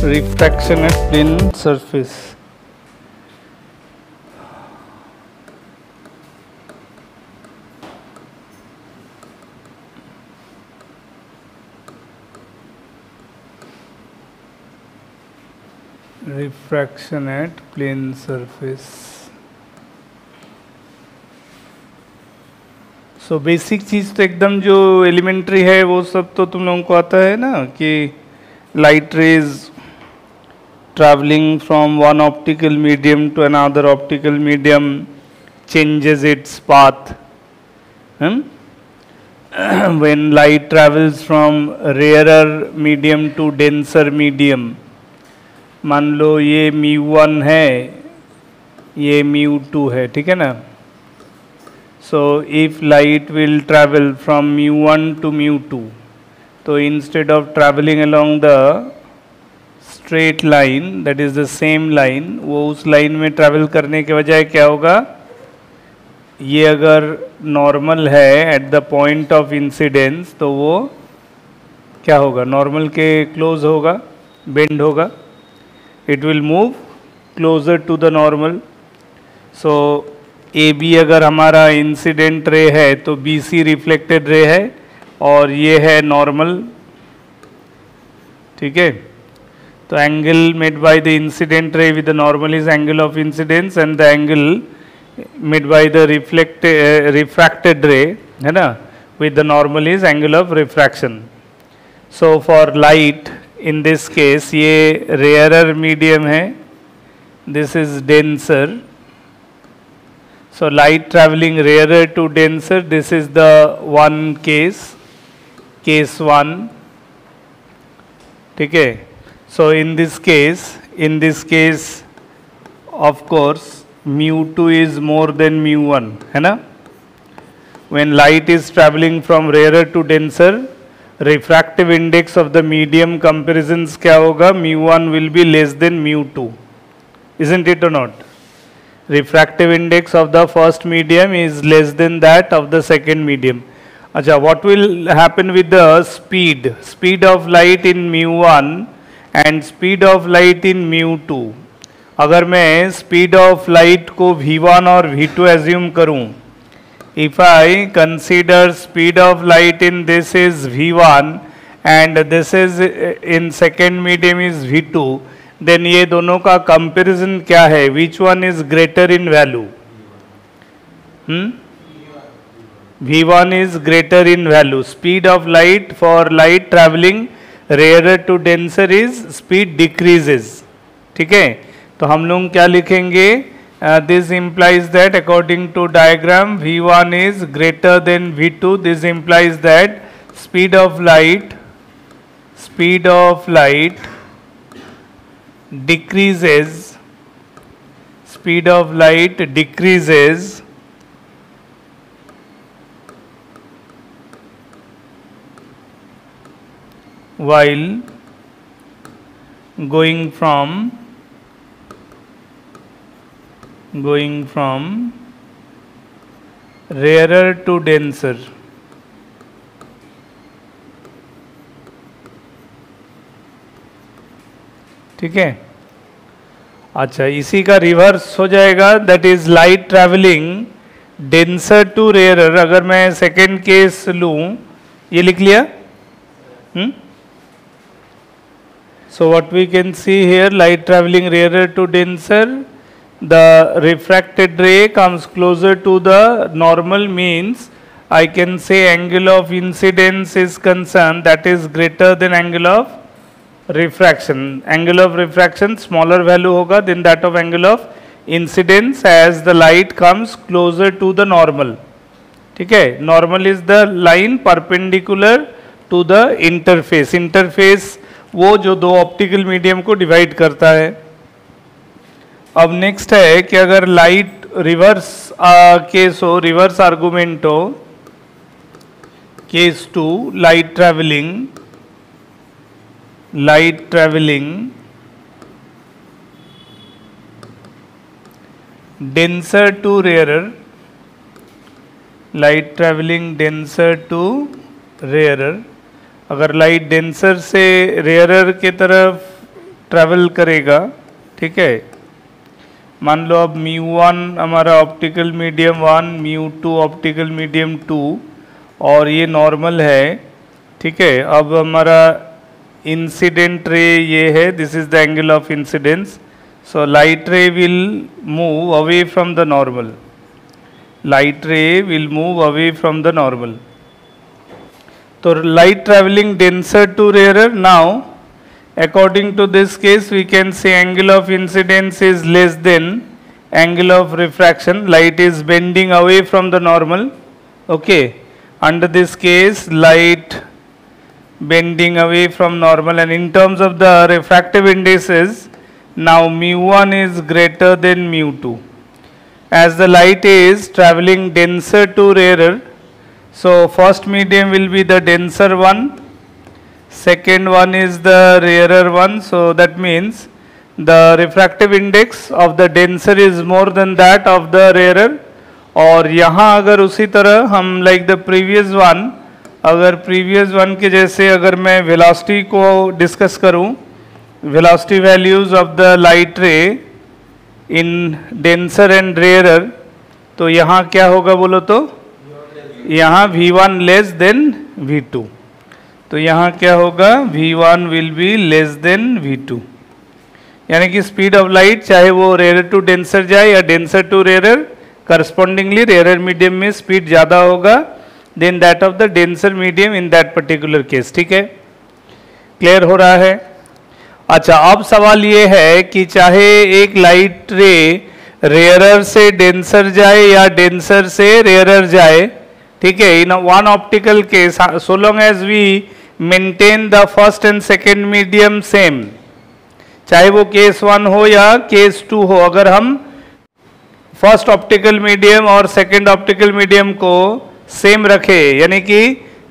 refraction at plane surface. Refraction at plane surface. So basic चीज़ तो एकदम जो एलिमेंट्री है वो सब तो तुम लोगों को आता है ना, कि light rays travelling from one optical medium to another optical medium changes its path. When light travels from rarer medium to denser medium, मान लो ये μ1 है, ये μ2 है, ठीक है ना. So if light will travel from μ1 to μ2, तो instead of traveling along the straight line, that is the same line, वो उस लाइन में ट्रैवल करने के बजाय क्या होगा, ये अगर नॉर्मल है at the point of incidence तो वो क्या होगा, नॉर्मल के क्लोज होगा, बेंड होगा, it will move closer to the normal. So A B अगर हमारा इंसिडेंट रे है तो बी सी रिफ्लेक्टेड रे है और ये है नॉर्मल, ठीक है. तो angle made by the incident ray with the normal is angle of incidence and the angle made by the refracted रे, है ना, with the normal is angle of refraction. So for light in this case ये rarer medium है, this is denser. So light traveling rarer to denser, this is the one case, case 1, ठीक है. So in this case of course μ2 is more than μ1, है ना. When light is traveling from rarer to denser, refractive index of the medium comparisons क्या होगा, μ1 will be less than μ2, isn't it or not? Refractive index of the first medium is less than that of the second medium. अच्छा, what will happen with the speed of light in μ1 and speed of light in μ2? अगर मैं speed of light को v1 और v2 assume करूं, if I consider speed of light in this is v1 and this is in second medium is v2, then ये दोनों का comparison क्या है, which one is greater in value, v1 is greater in value. Speed of light for light travelling rare to denser is speed decreases, ठीक है. तो हम लोग क्या लिखेंगे, this implies that according to diagram v1 is greater than v2, this implies that speed of light decreases, speed of light decreases while going from rarer to denser. ठीक है. अच्छा, इसी का रिवर्स हो जाएगा, that is light travelling denser to rarer. अगर मैं second case लूं, ये लिख लिया. So what we can see here, light travelling rarer to denser, the refracted ray comes closer to the normal, means I can say angle of incidence is concern that is greater than angle of refraction. Angle of refraction smaller value होगा than that of angle of incidence as the light comes closer to the normal, ठीक है. Normal is the line perpendicular to the interface. Interface वो जो दो optical medium को divide करता है. अब नेक्स्ट है कि अगर लाइट रिवर्स केस हो, रिवर्स आर्गुमेंट हो, case 2, light traveling denser to rarer, light travelling denser to rarer. अगर लाइट डेंसर से रेयरर के तरफ ट्रैवल करेगा, ठीक है। मान लो अब μ1 हमारा ऑप्टिकल मीडियम 1, μ2 ऑप्टिकल मीडियम 2 और ये नॉर्मल है, ठीक है। अब हमारा इंसिडेंट रे ये है, this is the angle of incidence. So light रे will move away from the normal, light ray will move away from the normal. So light traveling denser to rarer. Now according to this case we can say angle of incidence is less than angle of refraction. Light is bending away from the normal, okay. Under this case light bending away from normal, and in terms of the refractive indices, now μ1 is greater than μ2. As the light is traveling denser to rarer, so first medium will be the denser one, second one is the rarer one. So that means the refractive index of the denser is more than that of the rarer. और यहाँ अगर उसी तरह हम like the previous one, अगर previous one के जैसे अगर मैं velocity को डिस्कस करूँ, velocity values of the light ray in denser and rarer, तो यहाँ क्या होगा बोलो तो, यहाँ V1 लेस देन V2, तो यहाँ क्या होगा V1 will be less than V2, यानी कि स्पीड ऑफ लाइट चाहे वो रेयर टू डेंसर जाए या denser to rarer, correspondingly rare medium में स्पीड ज़्यादा होगा than that of the denser medium in that particular case, ठीक है। क्लियर हो रहा है? अच्छा, अब सवाल ये है कि चाहे एक लाइट रे रेयरर से डेंसर जाए या डेंसर से रेयरर जाए, ठीक है, in one optical case, so long as we maintain the first and second medium same, चाहे वो केस 1 हो या केस 2 हो, अगर हम फर्स्ट ऑप्टिकल मीडियम और सेकेंड ऑप्टिकल मीडियम को सेम रखे, यानी कि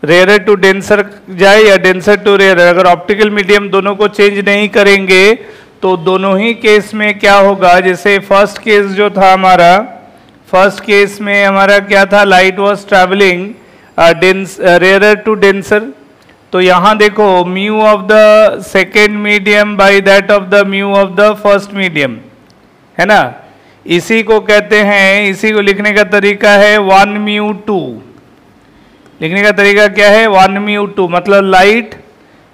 रेयर टू डेंसर जाए या डेंसर टू रेयर, अगर ऑप्टिकल मीडियम दोनों को चेंज नहीं करेंगे तो दोनों ही केस में क्या होगा, जैसे फर्स्ट केस जो था हमारा, फर्स्ट केस में हमारा क्या था, light was travelling rare to denser, तो यहाँ देखो mu of the second medium by that of the mu of the first medium, है ना। इसी को कहते हैं, इसी को लिखने का तरीका है 1 म्यू 2, लिखने का तरीका क्या है 1 म्यू 2, मतलब लाइट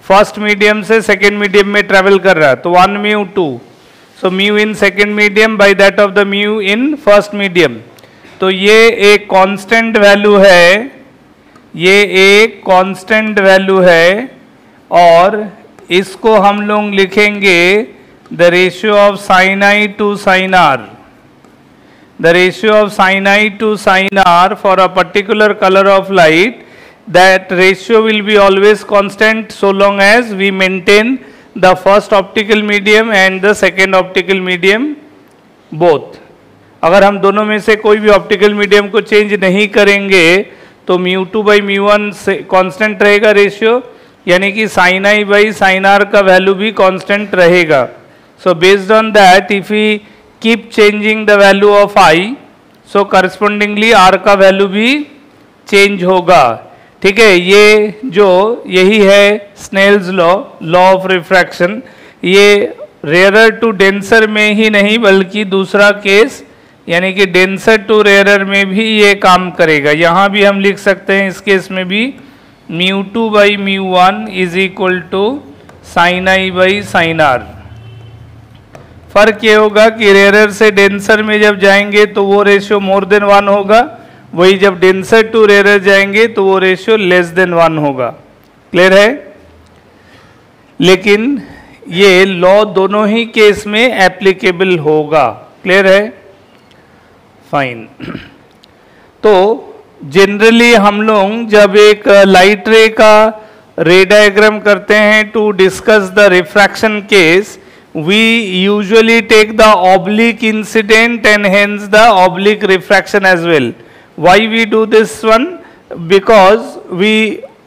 फर्स्ट मीडियम से सेकेंड मीडियम में ट्रेवल कर रहा है, तो 1 mu 2, so mu in second medium by that of the mu in first medium, तो ये एक कांस्टेंट वैल्यू है, ये एक कांस्टेंट वैल्यू है, और इसको हम लोग लिखेंगे the ratio of sine i to sine r, the ratio of sin I to sin R for a particular color of light, that ratio will be always constant so long as we maintain the first optical medium and the second optical medium both. अगर हम दोनों में से कोई भी optical medium को change नहीं करेंगे तो μ2 by μ1 से कांस्टेंट रहेगा रेशियो, यानी कि sin I by sin R का वैल्यू भी कांस्टेंट रहेगा। So based on that if we keep changing the value of I, so correspondingly R का वैल्यू भी चेंज होगा, ठीक है। ये जो यही है Snell's law, law of refraction, ये रेयरर टू डेंसर में ही नहीं बल्कि दूसरा केस यानी कि डेंसर टू रेयरर में भी ये काम करेगा। यहाँ भी हम लिख सकते हैं इस केस में भी μ2 by μ1 is equal to sine i by sine r. फर्क ये होगा कि रेयरर से डेंसर में जब जाएंगे तो वो रेशियो मोर देन 1 होगा, वही जब डेंसर टू रेयरर जाएंगे तो वो रेशियो लेस देन 1 होगा। क्लियर है? लेकिन ये लॉ दोनों ही केस में एप्लीकेबल होगा। क्लियर है? फाइन। तो जनरली हम लोग जब एक लाइट रे का रे डायग्राम करते हैं to discuss the refraction case, we usually take the oblique incident and hence the oblique refraction as well. Why we do this one? Because we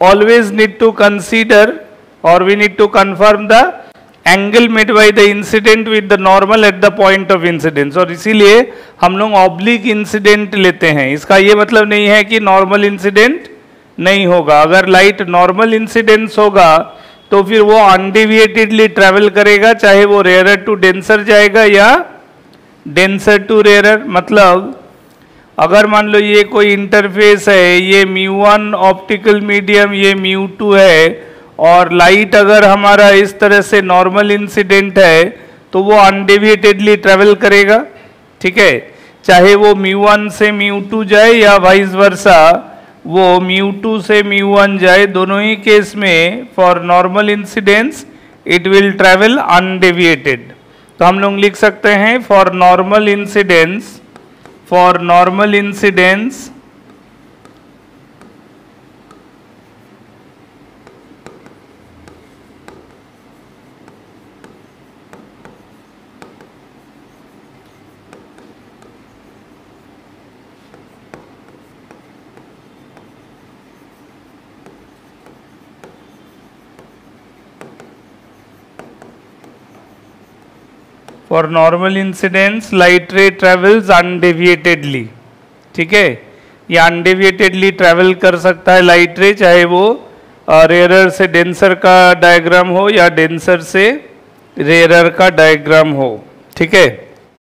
always need to consider or we need to confirm the angle made by the incident with the normal at the point of incidence, और इसीलिए हम लोग oblique incident लेते हैं। इसका ये मतलब नहीं है कि normal incident नहीं होगा। अगर लाइट normal incidence होगा तो फिर वो अनडेविएटेडली ट्रैवल करेगा, चाहे वो रेयरर टू डेंसर जाएगा या डेंसर टू रेयरर। मतलब अगर मान लो ये कोई इंटरफेस है, ये μ1 ऑप्टिकल मीडियम, ये μ2 है, और लाइट अगर हमारा इस तरह से नॉर्मल इंसिडेंट है तो वो अनडेविएटेडली ट्रैवल करेगा, ठीक है। चाहे वो μ1 से μ2 जाए या वाइस वर्सा वो μ2 से μ1 जाए, दोनों ही केस में for normal incidence it will travel undeviated. तो हम लोग लिख सकते हैं for normal incidence, for normal incidence for normal incidence light ray travels undeviatedly, ठीक है। ये अनडेविएटेडली ट्रैवल कर सकता है लाइट रे, चाहे वो रेयरर से डेंसर का डायग्राम हो या डेंसर से रेयरर का डायग्राम हो, ठीक है।